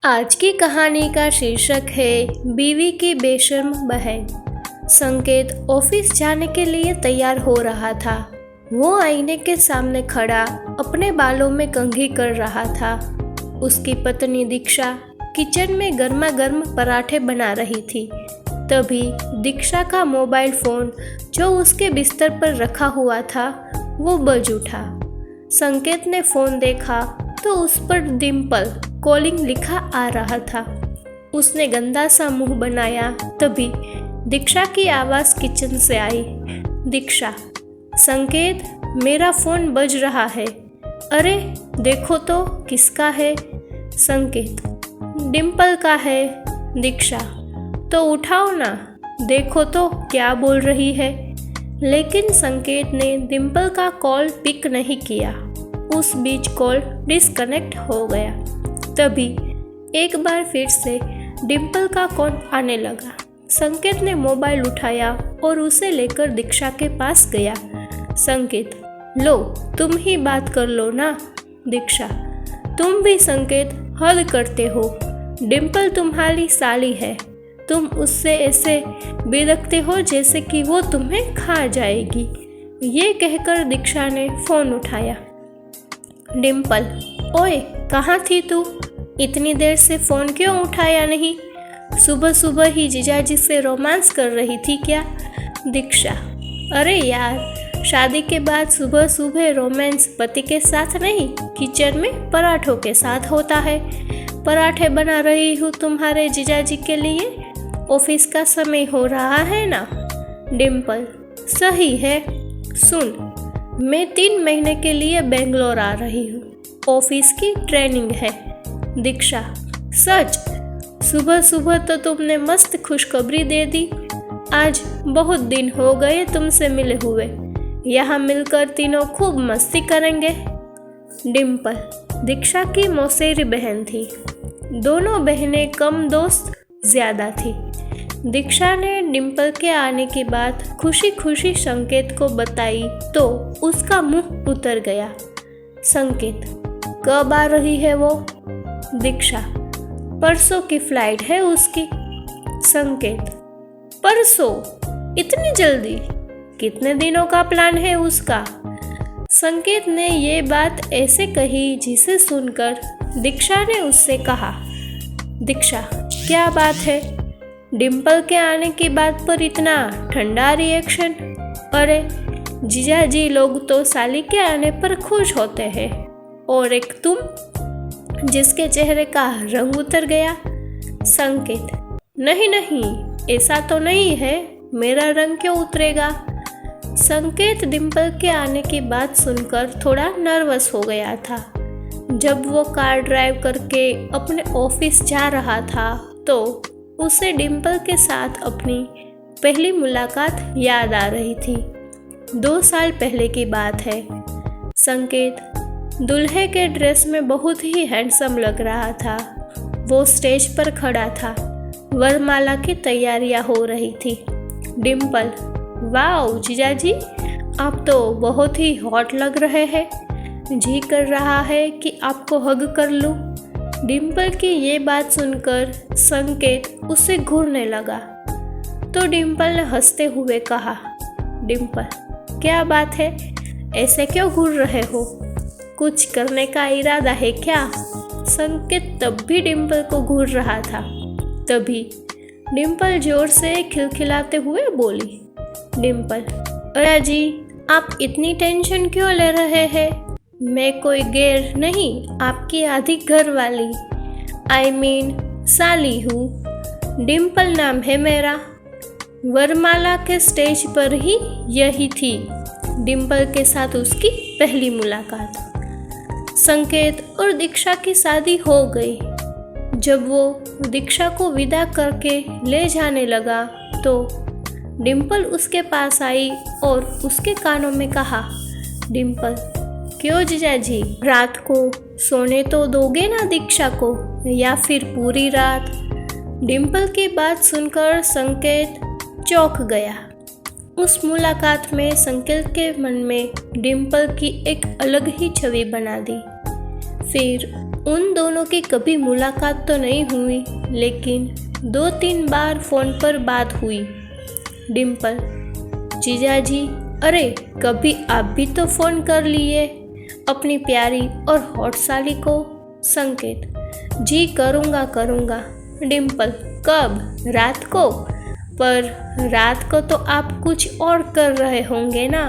आज की कहानी का शीर्षक है बीवी की बेशर्म बहन। संकेत ऑफिस जाने के लिए तैयार हो रहा था। वो आईने के सामने खड़ा अपने बालों में कंघी कर रहा था। उसकी पत्नी दीक्षा किचन में गर्मा गर्म पराठे बना रही थी। तभी दीक्षा का मोबाइल फोन जो उसके बिस्तर पर रखा हुआ था वो बज उठा। संकेत ने फोन देखा तो उस पर डिम्पल कॉलिंग लिखा आ रहा था। उसने गंदा सा मुंह बनाया। तभी दीक्षा की आवाज़ किचन से आई। दीक्षा, संकेत, मेरा फ़ोन बज रहा है। अरे देखो तो किसका है। संकेत, डिम्पल का है। दीक्षा, तो उठाओ ना, देखो तो क्या बोल रही है। लेकिन संकेत ने डिम्पल का कॉल पिक नहीं किया। उस बीच कॉल डिस्कनेक्ट हो गया। तभी एक बार फिर से डिम्पल का कॉल आने लगा। संकेत ने मोबाइल उठाया और उसे लेकर दीक्षा के पास गया। संकेत, लो तुम ही बात कर लो ना। दीक्षा, तुम भी संकेत हद करते हो। डिम्पल तुम्हारी साली है। तुम उससे ऐसे बिदकते हो जैसे कि वो तुम्हें खा जाएगी। ये कहकर दीक्षा ने फ़ोन उठाया। डिम्पल, ओए कहाँ थी तू? इतनी देर से फ़ोन क्यों उठाया नहीं? सुबह सुबह ही जीजाजी से रोमांस कर रही थी क्या? दीक्षा, अरे यार, शादी के बाद सुबह सुबह रोमांस पति के साथ नहीं, किचन में पराठों के साथ होता है। पराठे बना रही हूँ तुम्हारे जीजाजी के लिए। ऑफिस का समय हो रहा है ना। डिम्पल, सही है। सुन, मैं 3 महीने के लिए बेंगलोर आ रही हूँ। ऑफिस की ट्रेनिंग है। दीक्षा, सच? सुबह सुबह तो तुमने मस्त खुशखबरी दे दी। आज बहुत दिन हो गए तुमसे मिले हुए। यहाँ मिलकर तीनों खूब मस्ती करेंगे। डिम्पल दीक्षा की मौसेरी बहन थी। दोनों बहनें कम दोस्त ज़्यादा थी। दीक्षा ने डिम्पल के आने की बात खुशी खुशी संकेत को बताई तो उसका मुंह उतर गया। संकेत, कब आ रही है वो? दीक्षा, परसों की फ्लाइट है उसकी। संकेत, परसों? इतनी जल्दी? कितने दिनों का प्लान है उसका? संकेत ने ये बात ऐसे कही जिसे सुनकर दीक्षा ने उससे कहा। दीक्षा, क्या बात है? डिम्पल के आने की बात पर इतना ठंडा रिएक्शन? अरे जीजाजी लोग तो साली के आने पर खुश होते हैं, और एक तुम जिसके चेहरे का रंग उतर गया। संकेत, नहीं नहीं, ऐसा तो नहीं है। मेरा रंग क्यों उतरेगा? संकेत डिम्पल के आने की बात सुनकर थोड़ा नर्वस हो गया था। जब वो कार ड्राइव करके अपने ऑफिस जा रहा था तो उसे डिम्पल के साथ अपनी पहली मुलाकात याद आ रही थी। 2 साल पहले की बात है। संकेत दूल्हे के ड्रेस में बहुत ही हैंडसम लग रहा था। वो स्टेज पर खड़ा था। वरमाला की तैयारियां हो रही थी। डिम्पल, वाओ जीजाजी, आप तो बहुत ही हॉट लग रहे हैं। जी कर रहा है कि आपको हग कर लूं। डिम्पल की ये बात सुनकर संकेत उसे घूरने लगा तो डिम्पल ने हंसते हुए कहा। डिम्पल, क्या बात है, ऐसे क्यों घूर रहे हो? कुछ करने का इरादा है क्या? संकेत तब भी डिम्पल को घूर रहा था। तभी डिम्पल जोर से खिलखिलाते हुए बोली। डिम्पल, अरे जी, आप इतनी टेंशन क्यों ले रहे हैं? मैं कोई गैर नहीं, आपकी आधी घर वाली, I mean साली हूँ। डिम्पल नाम है मेरा। वरमाला के स्टेज पर ही यही थी डिम्पल के साथ उसकी पहली मुलाकात। संकेत और दीक्षा की शादी हो गई। जब वो दीक्षा को विदा करके ले जाने लगा तो डिम्पल उसके पास आई और उसके कानों में कहा। डिम्पल, क्यों जीजाजी, रात को सोने तो दोगे ना दीक्षा को, या फिर पूरी रात? डिम्पल की बात सुनकर संकेत चौंक गया। उस मुलाकात में संकेत के मन में डिम्पल की एक अलग ही छवि बना दी। फिर उन दोनों की कभी मुलाकात तो नहीं हुई, लेकिन 2-3 बार फ़ोन पर बात हुई। डिम्पल, जीजाजी, अरे कभी आप भी तो फ़ोन कर लिए अपनी प्यारी और हॉट साली को। संकेत, जी करूँगा। डिम्पल, कब? रात को? पर रात को तो आप कुछ और कर रहे होंगे ना।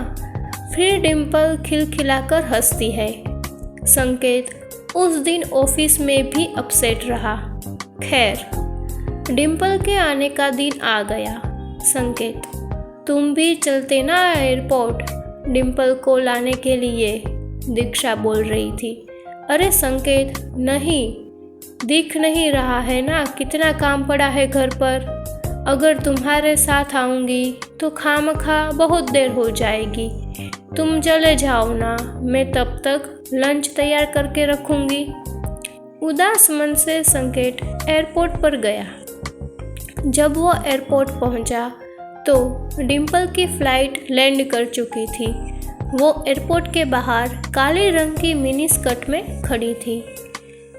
फिर डिम्पल खिलखिलाकर हंसती है। संकेत उस दिन ऑफिस में भी अपसेट रहा। खैर, डिम्पल के आने का दिन आ गया। संकेत, तुम भी चलते ना एयरपोर्ट डिम्पल को लाने के लिए, दीक्षा बोल रही थी। अरे संकेत, नहीं, दिख नहीं रहा है ना कितना काम पड़ा है घर पर। अगर तुम्हारे साथ आऊँगी तो खामखा बहुत देर हो जाएगी। तुम चले जाओ ना, मैं तब तक लंच तैयार करके रखूँगी। उदास मन से संकेत एयरपोर्ट पर गया। जब वो एयरपोर्ट पहुंचा तो डिम्पल की फ़्लाइट लैंड कर चुकी थी। वो एयरपोर्ट के बाहर काले रंग की मिनी स्कर्ट में खड़ी थी।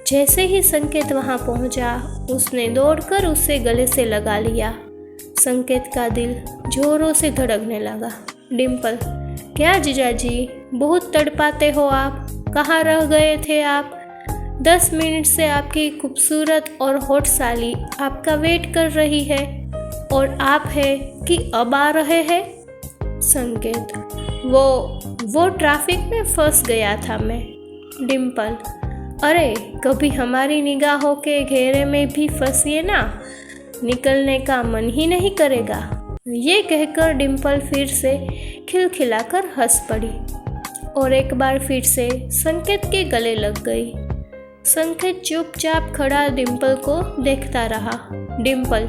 जैसे ही संकेत वहां पहुंचा, उसने दौड़कर उसे गले से लगा लिया। संकेत का दिल जोरों से धड़कने लगा। डिम्पल, क्या जीजाजी, बहुत तड़पाते हो आप, कहाँ रह गए थे आप? 10 मिनट से आपकी खूबसूरत और हॉट साली आपका वेट कर रही है, और आप है कि अब आ रहे हैं? संकेत, वो ट्रैफिक में फंस गया था मैं। डिम्पल, अरे कभी हमारी निगाहों के घेरे में भी फंसिए ना, निकलने का मन ही नहीं करेगा। ये कहकर डिम्पल फिर से खिलखिलाकर हंस पड़ी और एक बार फिर से संकेत के गले लग गई। संकेत चुपचाप खड़ा डिम्पल को देखता रहा। डिम्पल,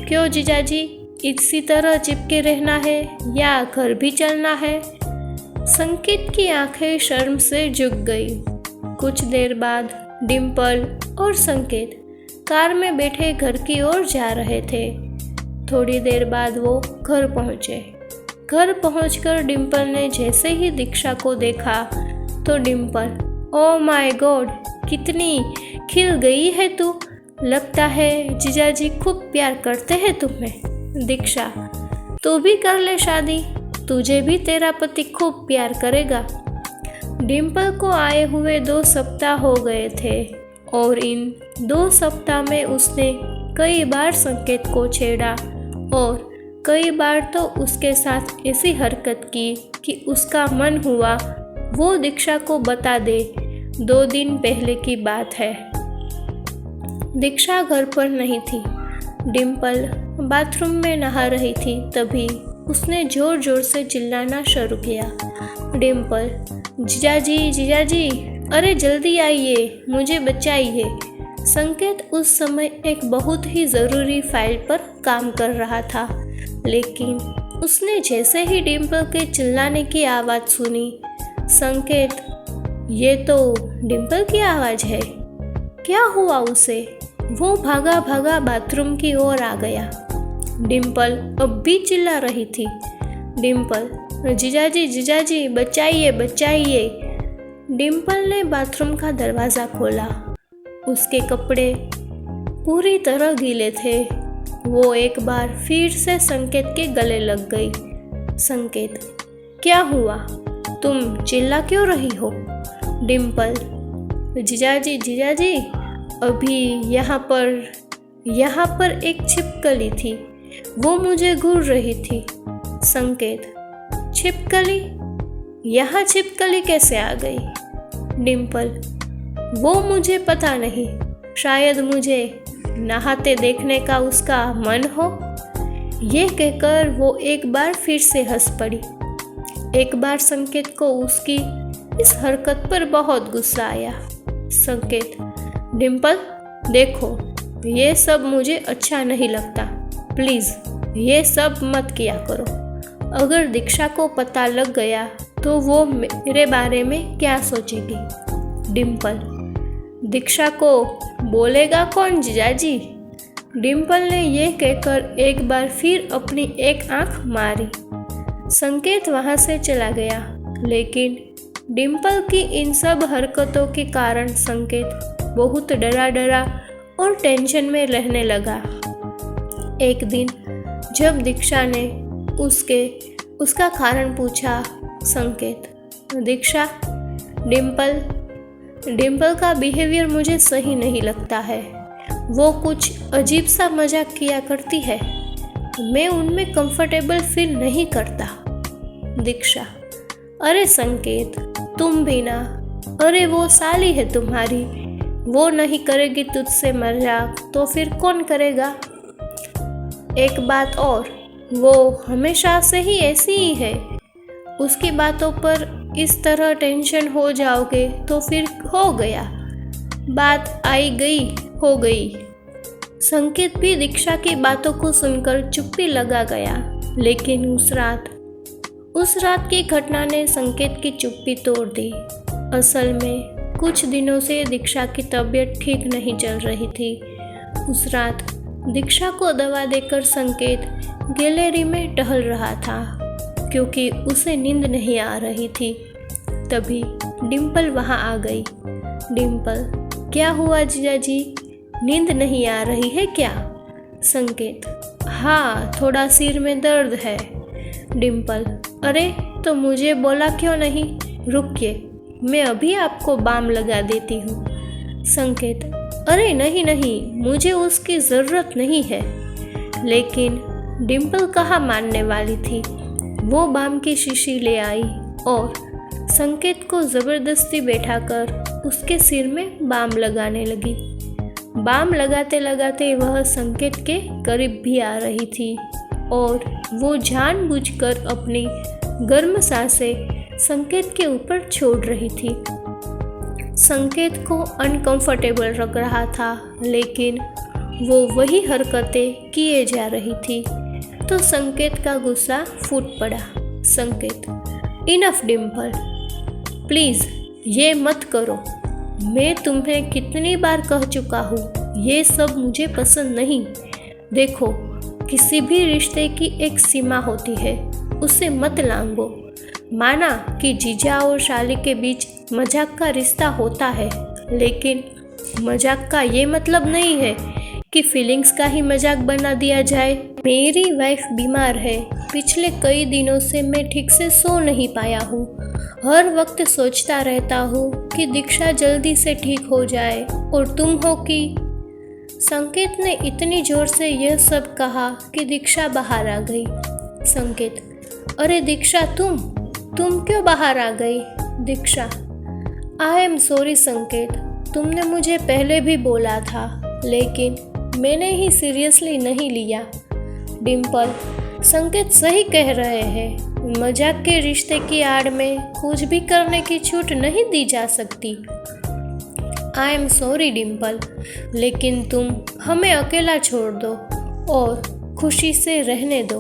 क्यों जीजाजी, इसी तरह चिपके रहना है या घर भी चलना है? संकेत की आंखें शर्म से झुक गई। कुछ देर बाद डिम्पल और संकेत कार में बैठे घर की ओर जा रहे थे। थोड़ी देर बाद वो घर पहुंचे। घर पहुंचकर डिम्पल ने जैसे ही दीक्षा को देखा तो डिम्पल, ओ माय गॉड, कितनी खिल गई है तू, लगता है जीजाजी खूब प्यार करते हैं तुम्हें। दीक्षा, तू भी कर ले शादी, तुझे भी तेरा पति खूब प्यार करेगा। डिम्पल को आए हुए 2 सप्ताह हो गए थे और इन 2 सप्ताह में उसने कई बार संकेत को छेड़ा और कई बार तो उसके साथ ऐसी हरकत की कि उसका मन हुआ वो दीक्षा को बता दे। 2 दिन पहले की बात है। दीक्षा घर पर नहीं थी। डिम्पल बाथरूम में नहा रही थी, तभी उसने जोर जोर से चिल्लाना शुरू किया। डिम्पल, जीजाजी, जीजाजी, अरे जल्दी आइए, मुझे बचाइए। संकेत उस समय एक बहुत ही ज़रूरी फाइल पर काम कर रहा था, लेकिन उसने जैसे ही डिम्पल के चिल्लाने की आवाज़ सुनी, संकेत, ये तो डिम्पल की आवाज़ है, क्या हुआ उसे? वो भागा भागा बाथरूम की ओर आ गया। डिम्पल अब भी चिल्ला रही थी। डिम्पल, जीजाजी, जीजाजी, बचाइए, बचाइए। डिम्पल ने बाथरूम का दरवाज़ा खोला। उसके कपड़े पूरी तरह गीले थे। वो एक बार फिर से संकेत के गले लग गई। संकेत, क्या हुआ? तुम चिल्ला क्यों रही हो? डिम्पल, जीजाजी, जीजाजी, अभी यहाँ पर एक छिपकली थी, वो मुझे घूर रही थी। संकेत, छिपकली? यहाँ छिपकली कैसे आ गई? डिम्पल, वो मुझे पता नहीं, शायद मुझे नहाते देखने का उसका मन हो। ये कहकर वो एक बार फिर से हंस पड़ी। एक बार संकेत को उसकी इस हरकत पर बहुत गुस्सा आया। संकेत, डिम्पल, देखो, ये सब मुझे अच्छा नहीं लगता, प्लीज़ ये सब मत किया करो। अगर दीक्षा को पता लग गया तो वो मेरे बारे में क्या सोचेगी? डिम्पल, दीक्षा को बोलेगा कौन जीजाजी? डिम्पल ने यह कहकर एक बार फिर अपनी एक आंख मारी। संकेत वहां से चला गया, लेकिन डिम्पल की इन सब हरकतों के कारण संकेत बहुत डरा डरा और टेंशन में रहने लगा। एक दिन जब दीक्षा ने उसका कारण पूछा, संकेत, दीक्षा, डिम्पल का बिहेवियर मुझे सही नहीं लगता है। वो कुछ अजीब सा मजाक किया करती है। मैं उनमें कंफर्टेबल फील नहीं करता। दीक्षा, अरे संकेत, तुम भी ना। अरे वो साली है तुम्हारी, वो नहीं करेगी तुझसे मजाक तो फिर कौन करेगा। एक बात और, वो हमेशा से ही ऐसी ही है। उसकी बातों पर इस तरह टेंशन हो जाओगे तो फिर हो गया, बात आई गई हो गई। संकेत भी दीक्षा की बातों को सुनकर चुप्पी लगा गया। लेकिन उस रात की घटना ने संकेत की चुप्पी तोड़ दी। असल में कुछ दिनों से दीक्षा की तबीयत ठीक नहीं चल रही थी। उस रात दीक्षा को दवा देकर संकेत गैलरी में टहल रहा था क्योंकि उसे नींद नहीं आ रही थी। तभी डिम्पल वहां आ गई। डिम्पल, क्या हुआ जीजाजी, नींद नहीं आ रही है क्या? संकेत, हाँ, थोड़ा सिर में दर्द है। डिम्पल, अरे तो मुझे बोला क्यों नहीं? रुकिए, मैं अभी आपको बाम लगा देती हूँ। संकेत, अरे नहीं, मुझे उसकी ज़रूरत नहीं है। लेकिन डिम्पल कहाँ मानने वाली थी। वो बाम की शीशी ले आई और संकेत को ज़बरदस्ती बैठाकर उसके सिर में बाम लगाने लगी। बाम लगाते लगाते वह संकेत के करीब भी आ रही थी और वो जानबूझकर अपनी गर्म सांसें संकेत के ऊपर छोड़ रही थी। संकेत को अनकंफर्टेबल लग रहा था, लेकिन वो वही हरकतें किए जा रही थी तो संकेत का गुस्सा फूट पड़ा। संकेत, इनफ डिम्पल, प्लीज़ ये मत करो। मैं तुम्हें कितनी बार कह चुका हूँ, ये सब मुझे पसंद नहीं। देखो, किसी भी रिश्ते की एक सीमा होती है, उसे मत लांघो। माना कि जीजा और शाली के बीच मजाक का रिश्ता होता है, लेकिन मजाक का ये मतलब नहीं है कि फीलिंग्स का ही मजाक बना दिया जाए। मेरी वाइफ बीमार है, पिछले कई दिनों से मैं ठीक से सो नहीं पाया हूँ। हर वक्त सोचता रहता हूँ कि दीक्षा जल्दी से ठीक हो जाए और तुम हो कि। संकेत ने इतनी जोर से यह सब कहा कि दीक्षा बाहर आ गई। संकेत, अरे दीक्षा, तुम क्यों बाहर आ गई? दीक्षा, आई एम सॉरी संकेत, तुमने मुझे पहले भी बोला था, लेकिन मैंने ही सीरियसली नहीं लिया। डिम्पल, संकेत सही कह रहे हैं, मजाक के रिश्ते की आड़ में कुछ भी करने की छूट नहीं दी जा सकती। आई एम सॉरी डिम्पल, लेकिन तुम हमें अकेला छोड़ दो और खुशी से रहने दो।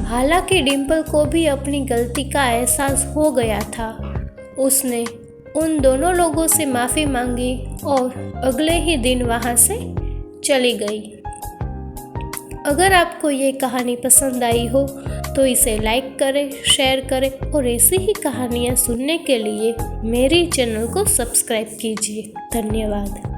हालांकि डिम्पल को भी अपनी गलती का एहसास हो गया था। उसने उन दोनों लोगों से माफ़ी मांगी और अगले ही दिन वहाँ से चली गई। अगर आपको ये कहानी पसंद आई हो तो इसे लाइक करें, शेयर करें और ऐसी ही कहानियाँ सुनने के लिए मेरी चैनल को सब्सक्राइब कीजिए। धन्यवाद।